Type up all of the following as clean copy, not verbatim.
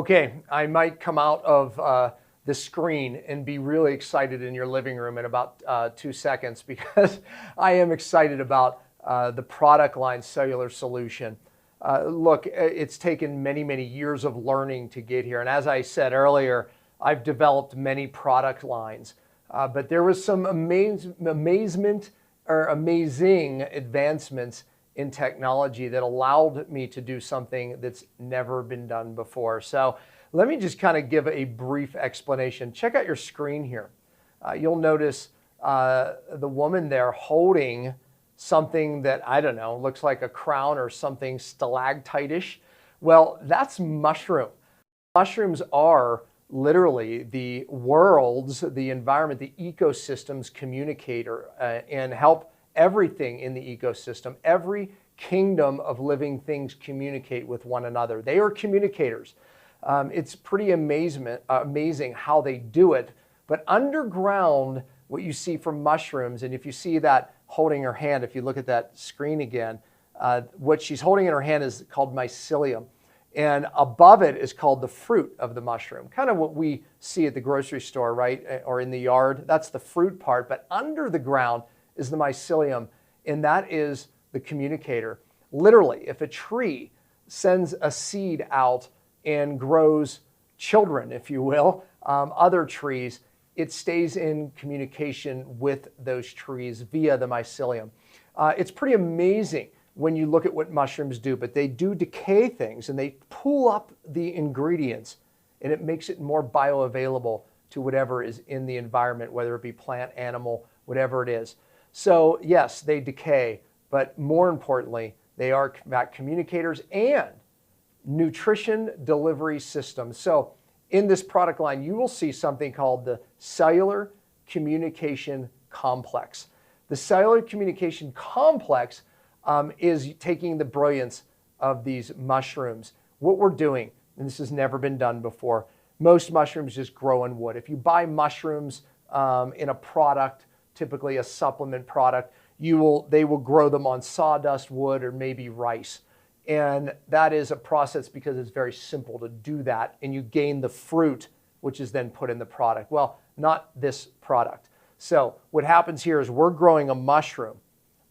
Okay, I might come out of the screen and be really excited in your living room in about 2 seconds because I am excited about the product line Cellular Solution. Look, it's taken many, many years of learning to get here. And as I said earlier, I've developed many product lines, but there was some amazing advancements in technology that allowed me to do something that's never been done before. So let me just kind of give a brief explanation. Check out your screen here. You'll notice the woman there holding something that, I don't know, looks like a crown or something stalactite-ish. Well, that's mushroom. Mushrooms are literally the world's, the environment, the ecosystem's communicator and help everything in the ecosystem, every kingdom of living things communicate with one another. They are communicators. It's pretty amazing how they do it. But underground, what you see from mushrooms, and if you see that holding her hand, if you look at that screen again, what she's holding in her hand is called mycelium. And above it is called the fruit of the mushroom, kind of what we see at the grocery store, right? Or in the yard. That's the fruit part. But under the ground is the mycelium, and that is the communicator. Literally, if a tree sends a seed out and grows children, if you will, other trees, it stays in communication with those trees via the mycelium. It's pretty amazing when you look at what mushrooms do, but they do decay things and they pull up the ingredients and it makes it more bioavailable to whatever is in the environment, whether it be plant, animal, whatever it is. So yes, they decay, but more importantly, they are communicators and nutrition delivery systems. So in this product line, you will see something called the Cellular Communication Complex. The Cellular Communication Complex is taking the brilliance of these mushrooms. What we're doing, and this has never been done before, most mushrooms just grow in wood. If you buy mushrooms in a product, typically a supplement product, they will grow them on sawdust, wood, or maybe rice. And that is a process because it's very simple to do that, and you gain the fruit, which is then put in the product. Well, not this product. So what happens here is we're growing a mushroom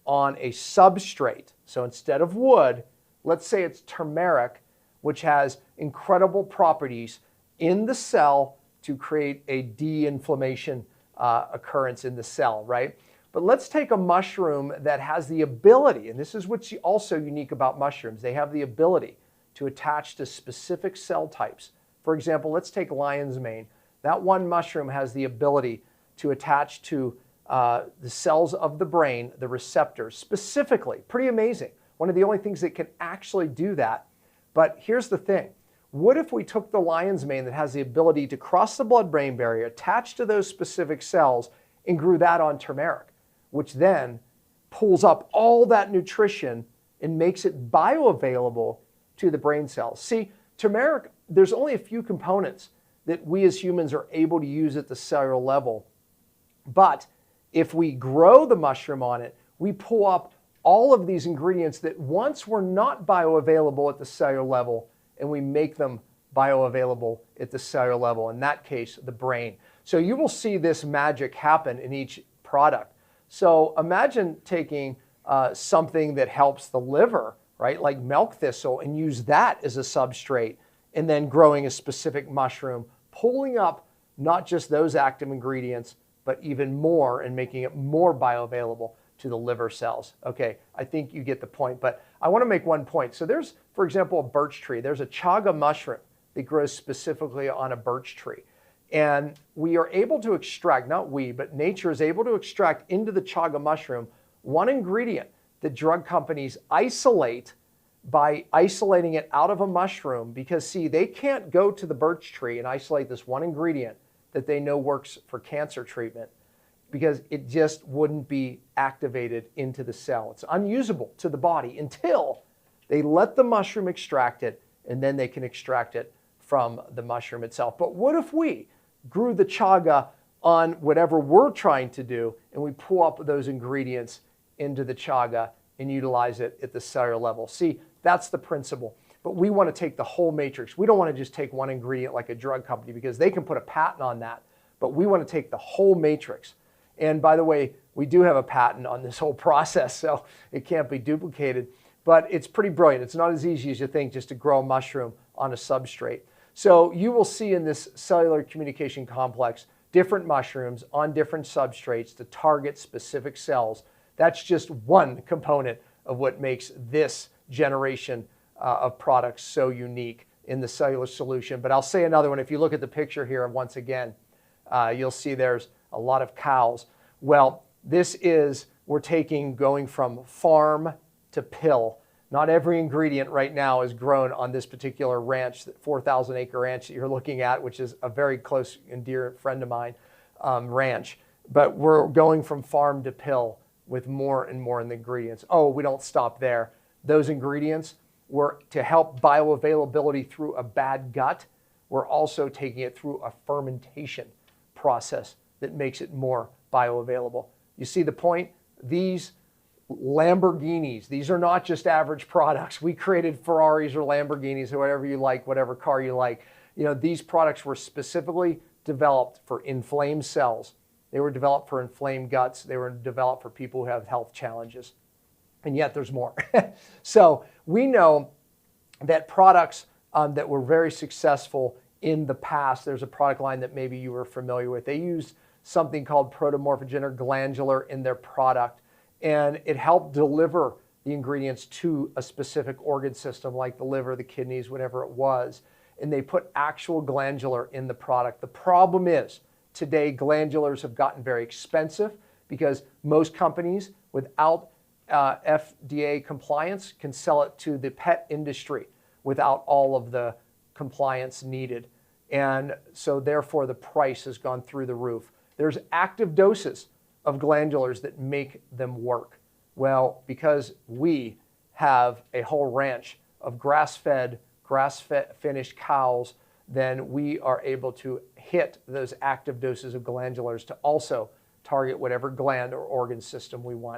on a substrate. So instead of wood, let's say it's turmeric, which has incredible properties in the cell to create a de-inflammation occurrence in the cell, right? But let's take a mushroom that has the ability, and this is what's also unique about mushrooms, they have the ability to attach to specific cell types. For example, let's take lion's mane. That one mushroom has the ability to attach to the cells of the brain, the receptors, specifically. Pretty amazing. One of the only things that can actually do that. But here's the thing. What if we took the lion's mane that has the ability to cross the blood-brain barrier, attach to those specific cells, and grew that on turmeric, which then pulls up all that nutrition and makes it bioavailable to the brain cells. See, turmeric, there's only a few components that we as humans are able to use at the cellular level. But if we grow the mushroom on it, we pull up all of these ingredients that once were not bioavailable at the cellular level, and we make them bioavailable at the cellular level, in that case, the brain. So you will see this magic happen in each product. So imagine taking something that helps the liver, right, like milk thistle, and use that as a substrate, and then growing a specific mushroom, pulling up not just those active ingredients, but even more, and making it more bioavailable to the liver cells. Okay, I think you get the point, but I want to make one point. So there's, for example, a birch tree. There's a chaga mushroom that grows specifically on a birch tree. And we are able to extract, not we, but nature is able to extract into the chaga mushroom one ingredient that drug companies isolate by isolating it out of a mushroom because, see, they can't go to the birch tree and isolate this one ingredient that they know works for cancer treatment because it just wouldn't be activated into the cell. It's unusable to the body until they let the mushroom extract it, and then they can extract it from the mushroom itself. But what if we grew the chaga on whatever we're trying to do, and we pull up those ingredients into the chaga and utilize it at the cellular level? See, that's the principle. but we want to take the whole matrix. We don't want to just take one ingredient like a drug company because they can put a patent on that, but we want to take the whole matrix. And by the way, we do have a patent on this whole process, so it can't be duplicated, but it's pretty brilliant. It's not as easy as you think just to grow a mushroom on a substrate. So you will see in this cellular communication complex different mushrooms on different substrates to target specific cells. That's just one component of what makes this generation of products so unique in the cellular solution. But I'll say another one. If you look at the picture here once again, you'll see there's a lot of cows. Well, we're going from farm to pill. Not every ingredient right now is grown on this particular ranch, that 4,000 acre ranch that you're looking at, which is a very close and dear friend of mine ranch. But we're going from farm to pill with more and more in the ingredients. Oh, we don't stop there. Those ingredients were to help bioavailability through a bad gut. We're also taking it through a fermentation process that makes it more bioavailable. You see the point? These Lamborghinis, these are not just average products. We created Ferraris or Lamborghinis or whatever you like, whatever car you like. These products were specifically developed for inflamed cells. They were developed for inflamed guts. They were developed for people who have health challenges. And yet there's more. So we know that products that were very successful in the past, there's a product line that maybe you were familiar with. They used something called protomorphogen or glandular in their product, and it helped deliver the ingredients to a specific organ system like the liver, the kidneys, whatever it was. And they put actual glandular in the product. The problem is today glandulars have gotten very expensive because most companies without FDA compliance can sell it to the pet industry without all of the compliance needed. And so therefore the price has gone through the roof. There's active doses of glandulars that make them work. Well, because we have a whole ranch of grass-fed, finished cows, then we are able to hit those active doses of glandulars to also target whatever gland or organ system we want.